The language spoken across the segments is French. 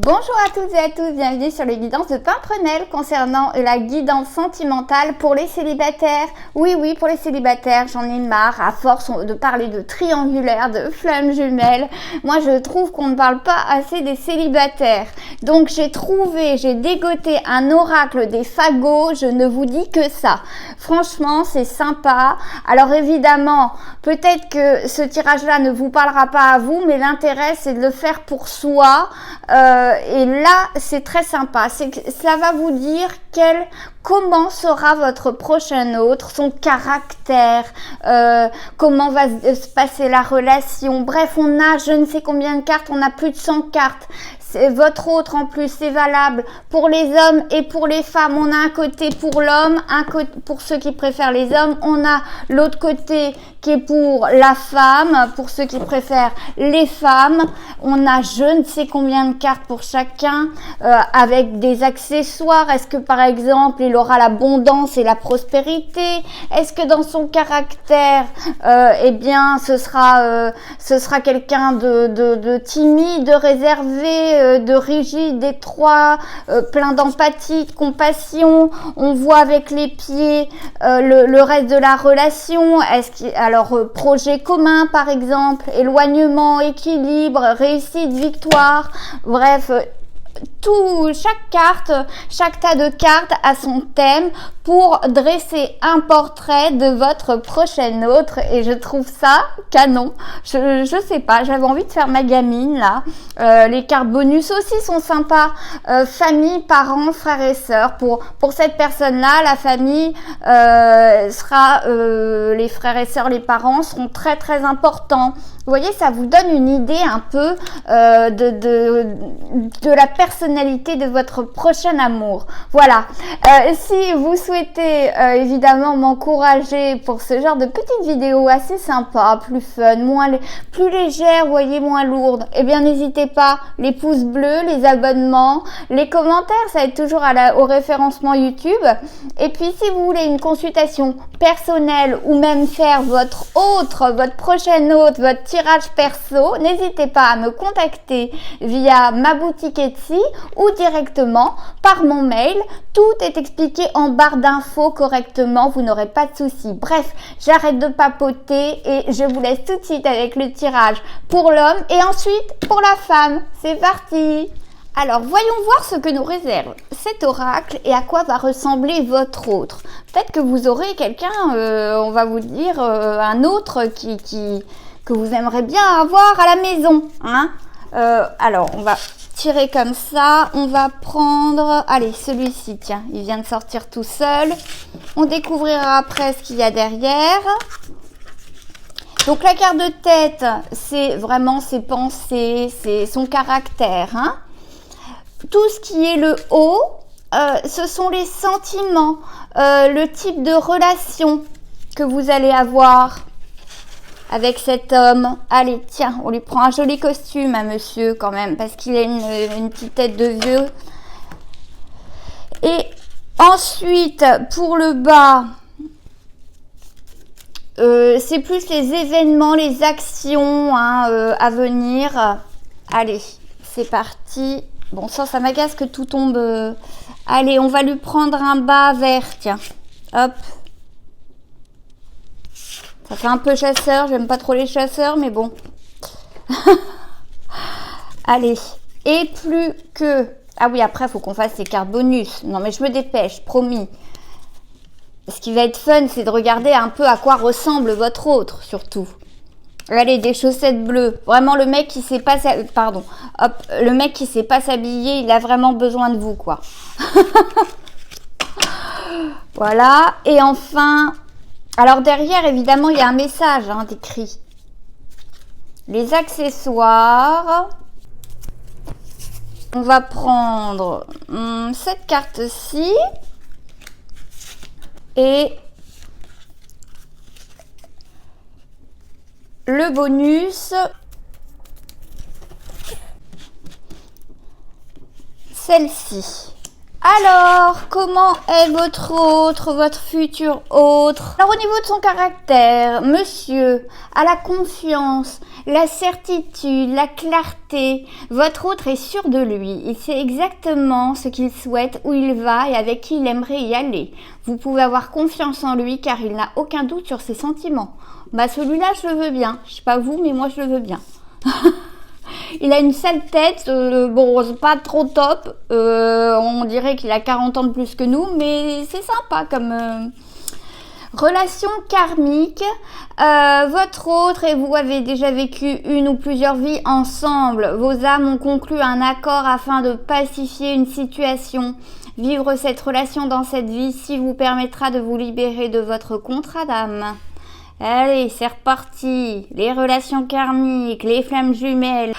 Bonjour à toutes et à tous, bienvenue sur les guidances de Pimprenelle concernant la guidance sentimentale pour les célibataires. Oui, pour les célibataires, j'en ai marre, à force de parler de triangulaire, de flammes jumelles. Moi, je trouve qu'on ne parle pas assez des célibataires. Donc, j'ai dégoté un oracle des fagots, je ne vous dis que ça. Franchement, c'est sympa. Alors, évidemment, peut-être que ce tirage-là ne vous parlera pas à vous, mais l'intérêt, c'est de le faire pour soi. Et là, c'est très sympa. Ça va vous dire comment sera votre prochain autre, son caractère, comment va se passer la relation. Bref, on a je ne sais combien de cartes, on a plus de 100 cartes. Votre autre en plus, c'est valable pour les hommes et pour les femmes. On a un côté pour l'homme, un côté pour ceux qui préfèrent les hommes. On a l'autre côté qui est pour la femme, pour ceux qui préfèrent les femmes. On a je ne sais combien de cartes pour chacun, avec des accessoires. Est-ce que par exemple, il aura l'abondance et la prospérité? Est-ce que dans son caractère, eh bien, ce sera quelqu'un de timide, de réservé, de rigide, d'étroit, plein d'empathie, de compassion. On voit avec les pieds le reste de la relation. Alors projet commun par exemple, éloignement, équilibre, réussite, victoire. Bref, chaque tas de cartes a son thème pour dresser un portrait de votre prochain autre, et je trouve ça canon. Je sais pas, j'avais envie de faire ma gamine là. Les cartes bonus aussi sont sympas. Famille, parents, frères et sœurs. Pour cette personne-là, la famille sera les frères et sœurs, les parents seront très très importants. Vous voyez, ça vous donne une idée un peu de la personnalité de votre prochain amour. Voilà. Si vous souhaitez évidemment m'encourager pour ce genre de petites vidéos assez sympas, plus fun, plus légères, vous voyez, moins lourdes, eh bien n'hésitez pas, les pouces bleus, les abonnements, les commentaires, ça aide toujours au référencement YouTube. Et puis si vous voulez une consultation personnelle ou même faire votre prochain hôte, votre tirage perso, n'hésitez pas à me contacter via ma boutique Etsy ou directement par mon mail. Tout est expliqué en barre d'infos correctement, vous n'aurez pas de soucis. Bref, j'arrête de papoter et je vous laisse tout de suite avec le tirage pour l'homme et ensuite pour la femme. C'est parti! Alors, voyons voir ce que nous réserve cet oracle et à quoi va ressembler votre autre. Peut-être que vous aurez quelqu'un, on va vous dire, un autre que vous aimeriez bien avoir à la maison. Hein. Alors, on va tirer comme ça. On va prendre, allez, celui-ci, tiens, il vient de sortir tout seul. On découvrira après ce qu'il y a derrière. Donc, la carte de tête, c'est vraiment ses pensées, c'est son caractère, hein. Tout ce qui est le haut, ce sont les sentiments, le type de relation que vous allez avoir avec cet homme. Allez, tiens, on lui prend un joli costume à monsieur quand même, parce qu'il a une petite tête de vieux. Et ensuite, pour le bas, c'est plus les événements, les actions à venir. Allez, c'est parti. Bon, ça m'agace que tout tombe. Allez, on va lui prendre un bas vert, tiens. Hop. Ça fait un peu chasseur, j'aime pas trop les chasseurs, mais bon. Allez. Et plus que... Ah oui, après, il faut qu'on fasse les cartes bonus. Non, mais je me dépêche, promis. Ce qui va être fun, c'est de regarder un peu à quoi ressemble votre autre, surtout. Allez, des chaussettes bleues. Vraiment, le mec qui sait pas le mec qui sait pas s'habiller, il a vraiment besoin de vous, quoi. Voilà. Et enfin, alors derrière, évidemment, il y a un message écrit. Les accessoires. On va prendre cette carte-ci et le bonus, celle-ci. Alors, comment est votre autre, votre futur autre? Alors, au niveau de son caractère, monsieur a la confiance, la certitude, la clarté. Votre autre est sûr de lui. Il sait exactement ce qu'il souhaite, où il va et avec qui il aimerait y aller. Vous pouvez avoir confiance en lui car il n'a aucun doute sur ses sentiments. Bah, celui-là, je le veux bien. Je sais pas vous, mais moi, je le veux bien. Il a une sale tête, bon, c'est pas trop top, on dirait qu'il a 40 ans de plus que nous, mais c'est sympa comme relation karmique. Votre autre et vous avez déjà vécu une ou plusieurs vies ensemble. Vos âmes ont conclu un accord afin de pacifier une situation. Vivre cette relation dans cette vie-ci vous permettra de vous libérer de votre contrat d'âme. Allez, c'est reparti. Les relations karmiques, les flammes jumelles.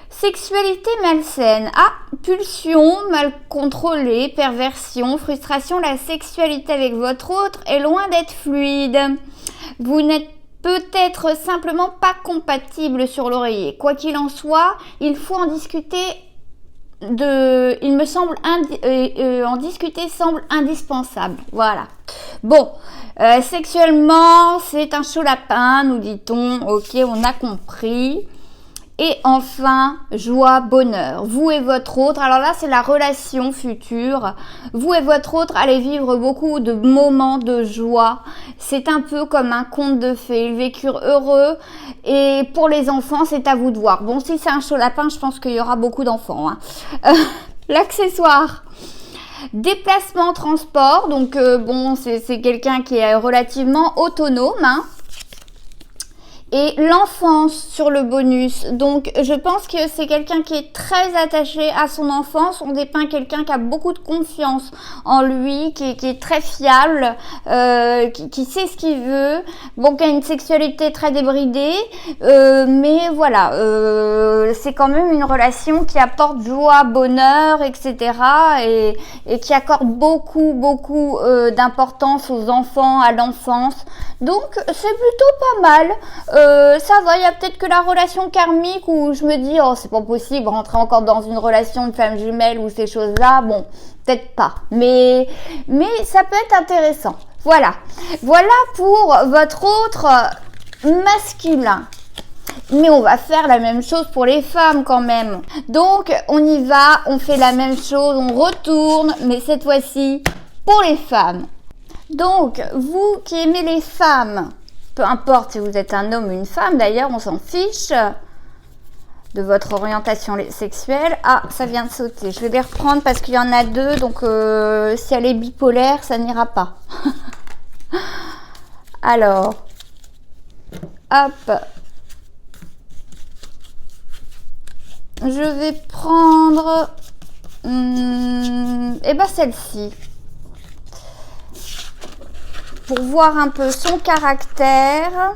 Sexualité malsaine. Ah, pulsion, mal contrôlée, perversion, frustration. La sexualité avec votre autre est loin d'être fluide. Vous n'êtes peut-être simplement pas compatible sur l'oreiller. Quoi qu'il en soit, il faut en discuter. Il me semble en discuter semble indispensable. Voilà. Bon, sexuellement, c'est un chaud lapin, nous dit-on. Ok, on a compris. Et enfin, joie, bonheur. Vous et votre autre, alors là, c'est la relation future. Vous et votre autre allez vivre beaucoup de moments de joie. C'est un peu comme un conte de fées. Ils vécurent heureux. Et pour les enfants, c'est à vous de voir. Bon, si c'est un chaud lapin, je pense qu'il y aura beaucoup d'enfants. Hein. L'accessoire. Déplacement, transport. Donc, bon, c'est quelqu'un qui est relativement autonome, hein. Et l'enfance sur le bonus. Donc, je pense que c'est quelqu'un qui est très attaché à son enfance. On dépeint quelqu'un qui a beaucoup de confiance en lui, qui est très fiable, qui sait ce qu'il veut. Bon, qui a une sexualité très débridée. Mais voilà, c'est quand même une relation qui apporte joie, bonheur, etc. Et qui accorde beaucoup d'importance aux enfants, à l'enfance. Donc, c'est plutôt pas mal. Ça va, il y a peut-être que la relation karmique où je me dis, oh, c'est pas possible, rentrer encore dans une relation de femme jumelle ou ces choses-là, bon, peut-être pas. Mais ça peut être intéressant. Voilà. Voilà pour votre autre masculin. Mais on va faire la même chose pour les femmes quand même. Donc, on y va, on fait la même chose, on retourne, mais cette fois-ci, pour les femmes. Donc, vous qui aimez les femmes, peu importe si vous êtes un homme ou une femme, d'ailleurs, on s'en fiche de votre orientation sexuelle. Ah, ça vient de sauter. Je vais les reprendre parce qu'il y en a deux, donc si elle est bipolaire, ça n'ira pas. Alors, hop. Je vais prendre celle-ci. Pour voir un peu son caractère.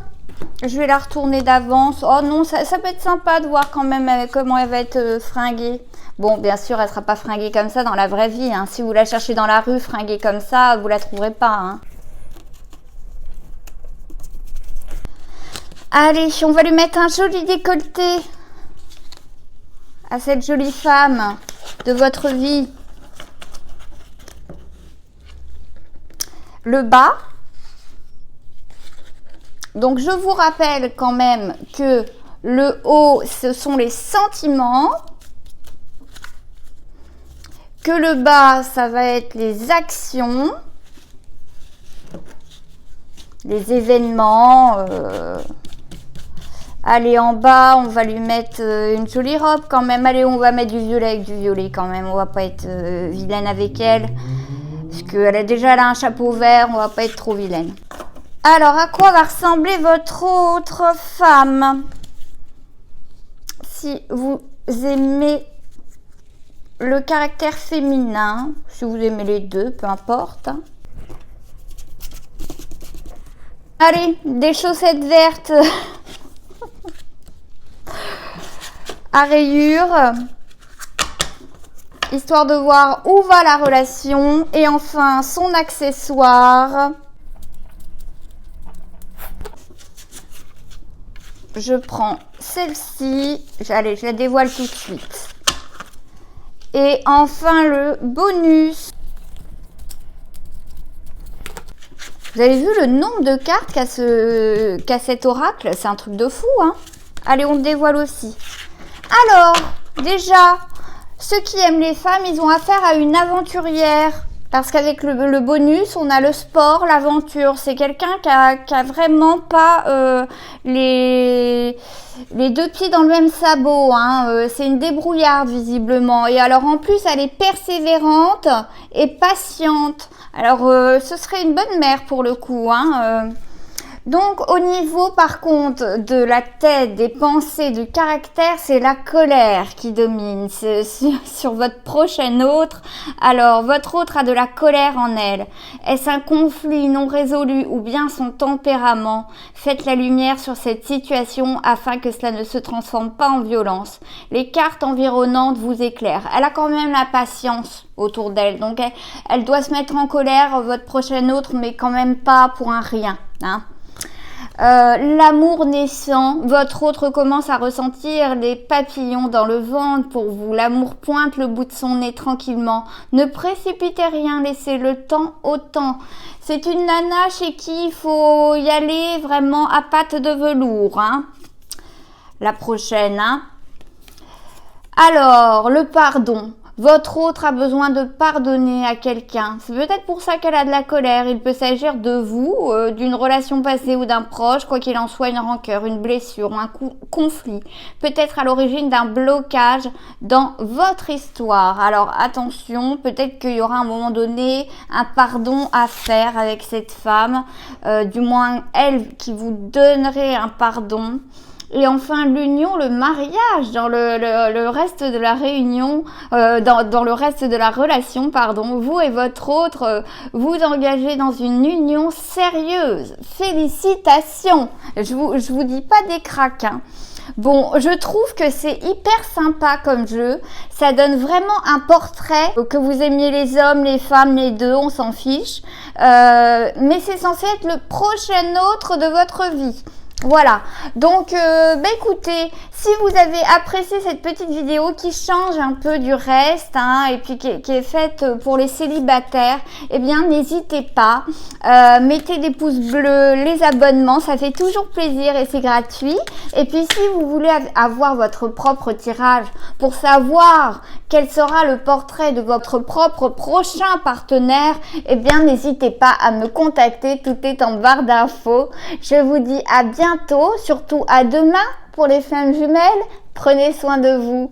Je vais la retourner d'avance. Oh non, ça peut être sympa de voir quand même comment elle va être fringuée. Bon, bien sûr, elle ne sera pas fringuée comme ça dans la vraie vie. Hein. Si vous la cherchez dans la rue fringuée comme ça, vous la trouverez pas. Hein. Allez, on va lui mettre un joli décolleté à cette jolie femme de votre vie. Le bas. Donc, je vous rappelle quand même que le haut, ce sont les sentiments. Que le bas, ça va être les actions. Les événements. Allez, en bas, on va lui mettre une jolie robe quand même. Allez, on va mettre du violet avec du violet quand même. On va pas être vilaine avec elle. Parce qu'elle a déjà un chapeau vert, on va pas être trop vilaine. Alors, à quoi va ressembler votre autre femme? Si vous aimez le caractère féminin, si vous aimez les deux, peu importe. Allez, des chaussettes vertes à rayures, histoire de voir où va la relation. Et enfin, son accessoire. Je prends celle-ci. Allez, je la dévoile tout de suite. Et enfin le bonus. Vous avez vu le nombre de cartes qu'a cet oracle? C'est un truc de fou, hein. Allez, on le dévoile aussi. Alors, déjà, ceux qui aiment les femmes, ils ont affaire à une aventurière. Parce qu'avec le bonus, on a le sport, l'aventure. C'est quelqu'un qui a vraiment pas les deux pieds dans le même sabot. Hein. C'est une débrouillarde, visiblement. Et alors, en plus, elle est persévérante et patiente. Alors, ce serait une bonne mère pour le coup. Hein. Donc, au niveau, par contre, de la tête, des pensées, du caractère, c'est la colère qui domine sur votre prochaine autre. Alors, votre autre a de la colère en elle. Est-ce un conflit non résolu ou bien son tempérament? Faites la lumière sur cette situation afin que cela ne se transforme pas en violence. Les cartes environnantes vous éclairent. Elle a quand même la patience autour d'elle. Donc, elle doit se mettre en colère, votre prochaine autre, mais quand même pas pour un rien, hein. L'amour naissant, votre autre commence à ressentir les papillons dans le ventre pour vous. L'amour pointe le bout de son nez tranquillement. Ne précipitez rien, laissez le temps au temps. C'est une nana chez qui il faut y aller vraiment à pattes de velours, hein. La prochaine, hein. Alors, le pardon. Votre autre a besoin de pardonner à quelqu'un. C'est peut-être pour ça qu'elle a de la colère. Il peut s'agir de vous, d'une relation passée ou d'un proche, quoi qu'il en soit, une rancœur, une blessure, un conflit. Peut-être à l'origine d'un blocage dans votre histoire. Alors attention, peut-être qu'il y aura à un moment donné un pardon à faire avec cette femme. Du moins, elle qui vous donnerait un pardon. Et enfin, l'union, le mariage, dans le reste de la réunion, dans le reste de la relation, pardon, vous et votre autre, vous engagez dans une union sérieuse. Félicitations! Je vous dis pas des craques, hein. Bon, je trouve que c'est hyper sympa comme jeu. Ça donne vraiment un portrait. Que vous aimiez les hommes, les femmes, les deux, on s'en fiche. Mais c'est censé être le prochain autre de votre vie. Voilà, donc écoutez, si vous avez apprécié cette petite vidéo qui change un peu du reste, hein, et puis qui est faite pour les célibataires, eh bien n'hésitez pas, mettez des pouces bleus, les abonnements, ça fait toujours plaisir et c'est gratuit. Et puis si vous voulez avoir votre propre tirage pour savoir quel sera le portrait de votre propre prochain partenaire, eh bien n'hésitez pas à me contacter, tout est en barre d'infos. Je vous dis à bientôt, surtout à demain pour les flammes jumelles. Prenez soin de vous.